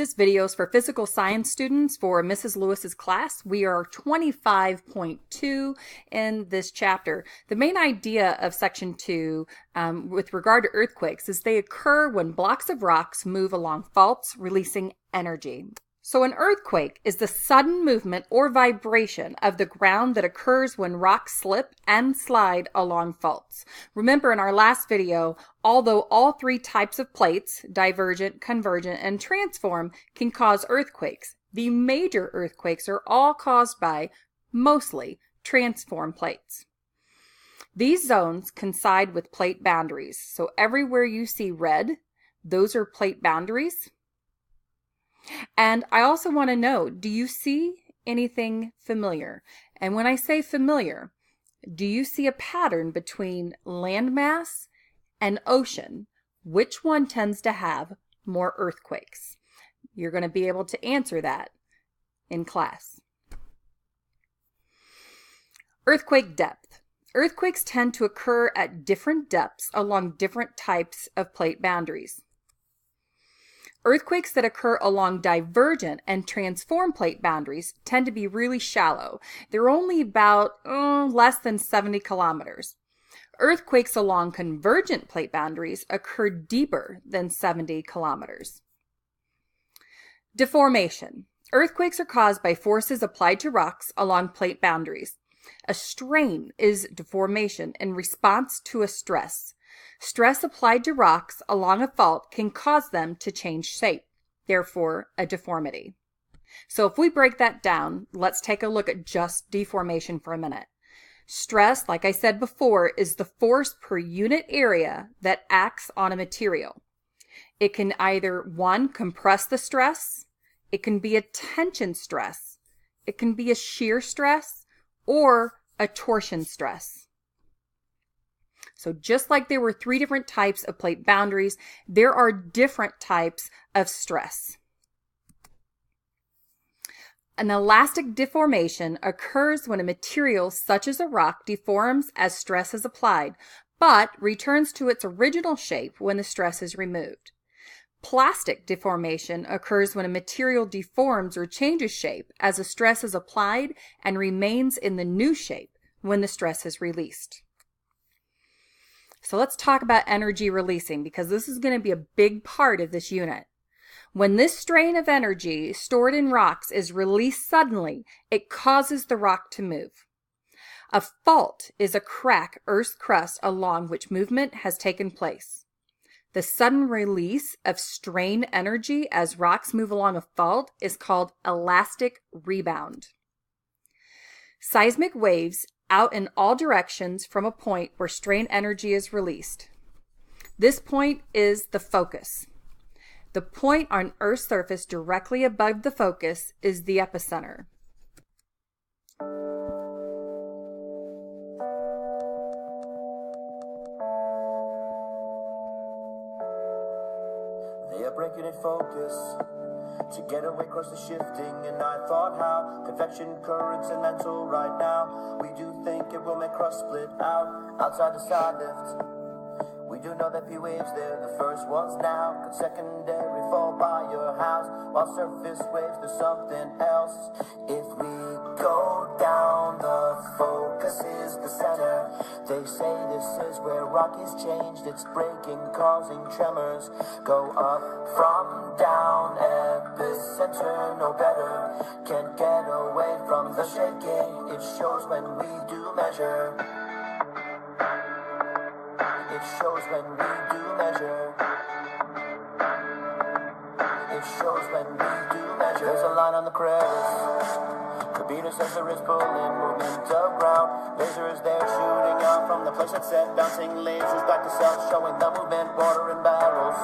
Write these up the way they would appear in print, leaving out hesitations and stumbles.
This video is for physical science students for Mrs. Lewis's class. We are 25.2 in this chapter. The main idea of section 2 with regard to earthquakes is they occur when blocks of rocks move along faults, releasing energy. So an earthquake is the sudden movement or vibration of the ground that occurs when rocks slip and slide along faults. Remember in our last video, although all three types of plates, divergent, convergent, and transform, can cause earthquakes, the major earthquakes are all caused by, mostly, transform plates. These zones coincide with plate boundaries. So everywhere you see red, those are plate boundaries. And I also want to know, do you see anything familiar? And when I say familiar, do you see a pattern between landmass and ocean? Which one tends to have more earthquakes? You're going to be able to answer that in class. Earthquake depth. Earthquakes tend to occur at different depths along different types of plate boundaries. Earthquakes that occur along divergent and transform plate boundaries tend to be really shallow. They're only about less than 70 kilometers. Earthquakes along convergent plate boundaries occur deeper than 70 kilometers. Deformation. Earthquakes are caused by forces applied to rocks along plate boundaries. A strain is deformation in response to a stress. Stress applied to rocks along a fault can cause them to change shape, therefore a deformity. So if we break that down, let's take a look at just deformation for a minute. Stress, like I said before, is the force per unit area that acts on a material. It can either, one, compress the stress, it can be a tension stress, it can be a shear stress, or a torsion stress. So just like there were three different types of plate boundaries, there are different types of stress. An elastic deformation occurs when a material such as a rock deforms as stress is applied, but returns to its original shape when the stress is removed. Plastic deformation occurs when a material deforms or changes shape as a stress is applied and remains in the new shape when the stress is released. So let's talk about energy releasing, because this is going to be a big part of this unit. When this strain of energy stored in rocks is released suddenly, it causes the rock to move. A fault is a crack Earth's crust along which movement has taken place. The sudden release of strain energy as rocks move along a fault is called elastic rebound. Seismic waves out in all directions from a point where strain energy is released. This point is the focus. The point on Earth's surface directly above the focus is the epicenter. They are breaking in focus to get away across the shifting, and I thought how convection currents and mental right now. We do think it will make crust split out outside the side lift. We do know that P waves there, the first ones now could secondary fall by your house, while surface waves do something else. If we go down, the focus is the center. They say this is where rock is changed, it's breaking, causing tremors. Go up from down, epicenter, no better. Can't get away from the shaking, it shows when we do measure. It shows when we do measure. It shows when we do measure. There's a line on the crevice. The beater sensor is pulling movement of ground. Laser is there shooting out from the place it's set. Bouncing lasers back to south, showing the movement, water in barrels.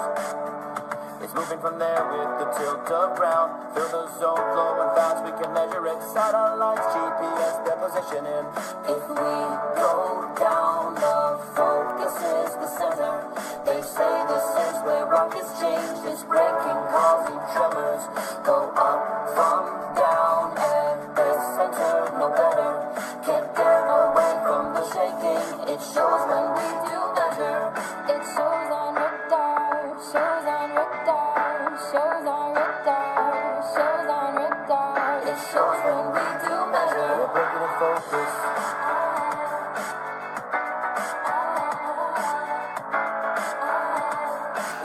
It's moving from there with the tilt of ground. Fill the zone flowing fast, we can measure it. Satellites, GPS, their position in. If we go down, the focus is the center. They say this is where rock is changed, it's breaking, causing tremors. Go up from down, epicenter, no better. Can't get away from the shaking, it shows when we do measure. It shows on radar, shows on radar, shows on radar. breaking in focus.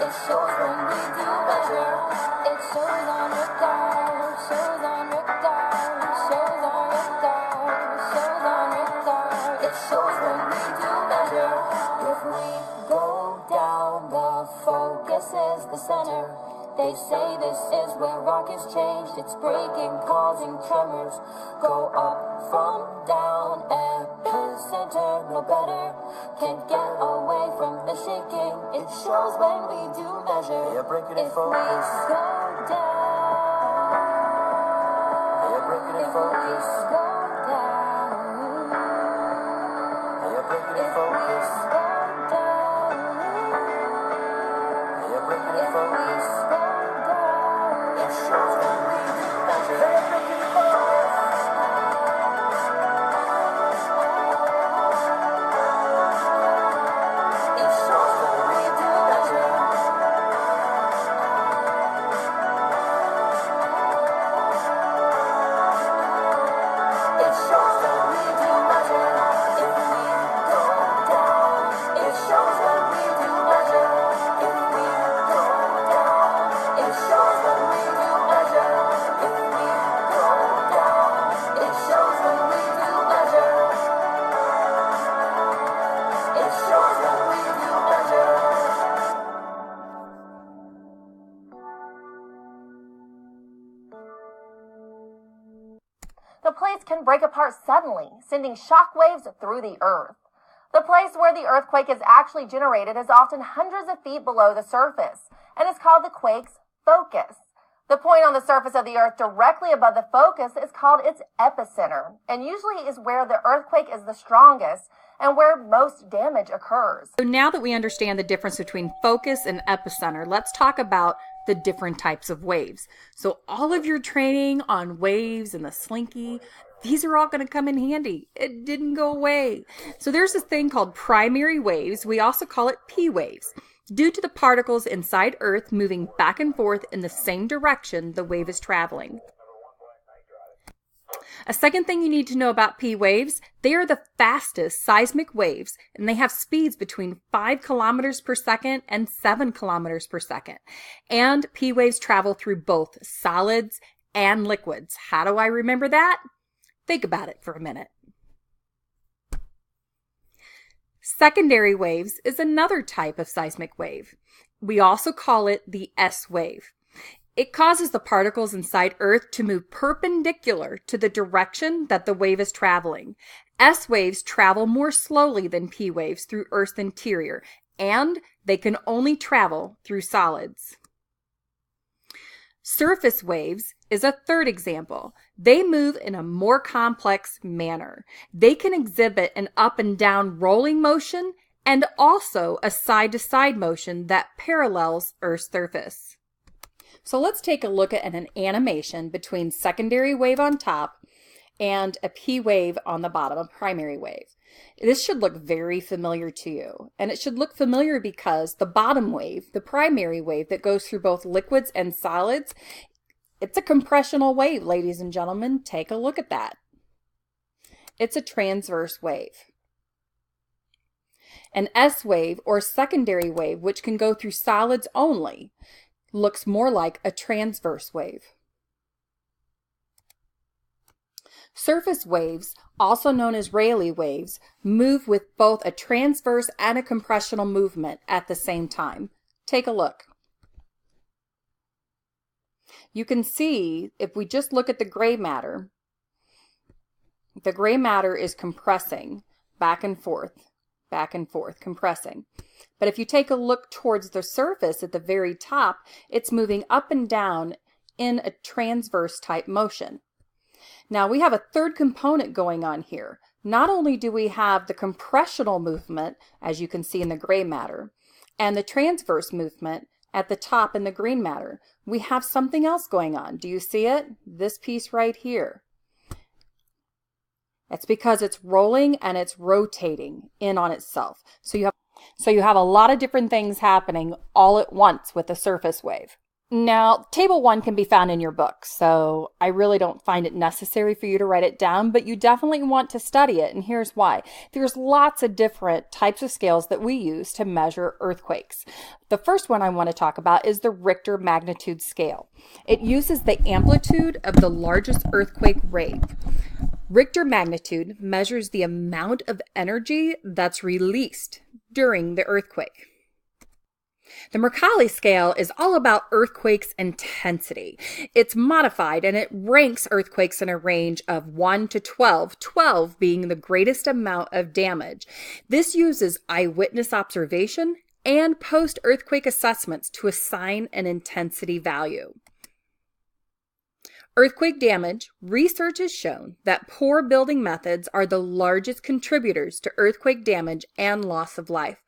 It shows when we do measure. It shows on regard, shows on regard, shows on regard, shows on regard. It shows when we do measure. If we go down, the focus is the center. They say this is where rock is changed. It's breaking, causing tremors. Go up from down, epicenter, no better. Can't get away from the shaking. It shows when we do measure. Yeah, breaking in If focus. we go down, Yeah, breaking in if we focus. go down, Yeah, breaking in if we focus. go down, Yeah, breaking in if we focus. go down, It shows when we do measure. Yeah, breaking in focus. it shows when we do measure. It shows when we do measure. If we go down, It shows when we do measure. if we go down, It shows when we do measure. if we go down, It shows when we do measure. It shows when we do measure. The plates can break apart suddenly, sending shock waves through the earth. The place where the earthquake is actually generated is often hundreds of feet below the surface, and is called the quake's focus. The point on the surface of the earth directly above the focus is called its epicenter, and usually is where the earthquake is the strongest and where most damage occurs. So now that we understand the difference between focus and epicenter, let's talk about the different types of waves. So all of your training on waves and the slinky, these are all going to come in handy. It didn't go away. So there's this thing called primary waves. We also call it P waves. Due to the particles inside Earth moving back and forth in the same direction the wave is traveling. A second thing you need to know about P waves, they are the fastest seismic waves, and they have speeds between 5 kilometers per second and 7 kilometers per second. And P waves travel through both solids and liquids. How do I remember that? Think about it for a minute. Secondary waves is another type of seismic wave. We also call it the S wave. It causes the particles inside Earth to move perpendicular to the direction that the wave is traveling. S waves travel more slowly than P waves through Earth's interior, and they can only travel through solids. Surface waves is a third example. They move in a more complex manner. They can exhibit an up and down rolling motion and also a side-to-side motion that parallels Earth's surface. So let's take a look at an animation between secondary wave on top and a P wave on the bottom, a primary wave. This should look very familiar to you, and it should look familiar because the bottom wave, the primary wave that goes through both liquids and solids, it's a compressional wave, ladies and gentlemen. Take a look at that. It's a transverse wave. An S wave or secondary wave, which can go through solids only, looks more like a transverse wave. Surface waves, also known as Rayleigh waves, move with both a transverse and a compressional movement at the same time. Take a look. You can see, if we just look at the gray matter is compressing back and forth, compressing. But if you take a look towards the surface at the very top, it's moving up and down in a transverse type motion. Now we have a third component going on here. Not only do we have the compressional movement, as you can see in the gray matter, and the transverse movement at the top in the green matter, we have something else going on. Do you see it? This piece right here. It's because it's rolling and it's rotating in on itself. So you have a lot of different things happening all at once with a surface wave. Now, table 1 can be found in your book, so I really don't find it necessary for you to write it down, but you definitely want to study it, and here's why. There's lots of different types of scales that we use to measure earthquakes. The first one I want to talk about is the Richter magnitude scale. It uses the amplitude of the largest earthquake wave. Richter magnitude measures the amount of energy that's released during the earthquake. The Mercalli scale is all about earthquakes' intensity. It's modified and it ranks earthquakes in a range of 1 to 12, 12 being the greatest amount of damage. This uses eyewitness observation and post-earthquake assessments to assign an intensity value. Earthquake damage, research has shown that poor building methods are the largest contributors to earthquake damage and loss of life.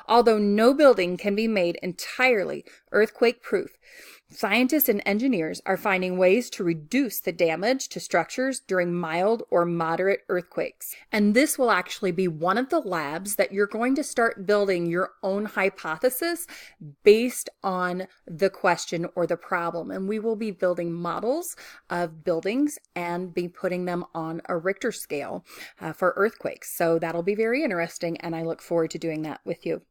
Although no building can be made entirely earthquake-proof, scientists and engineers are finding ways to reduce the damage to structures during mild or moderate earthquakes. And this will actually be one of the labs that you're going to start building your own hypothesis based on the question or the problem. And we will be building models of buildings and be putting them on a Richter scale for earthquakes. So that'll be very interesting, and I look forward to doing that with you.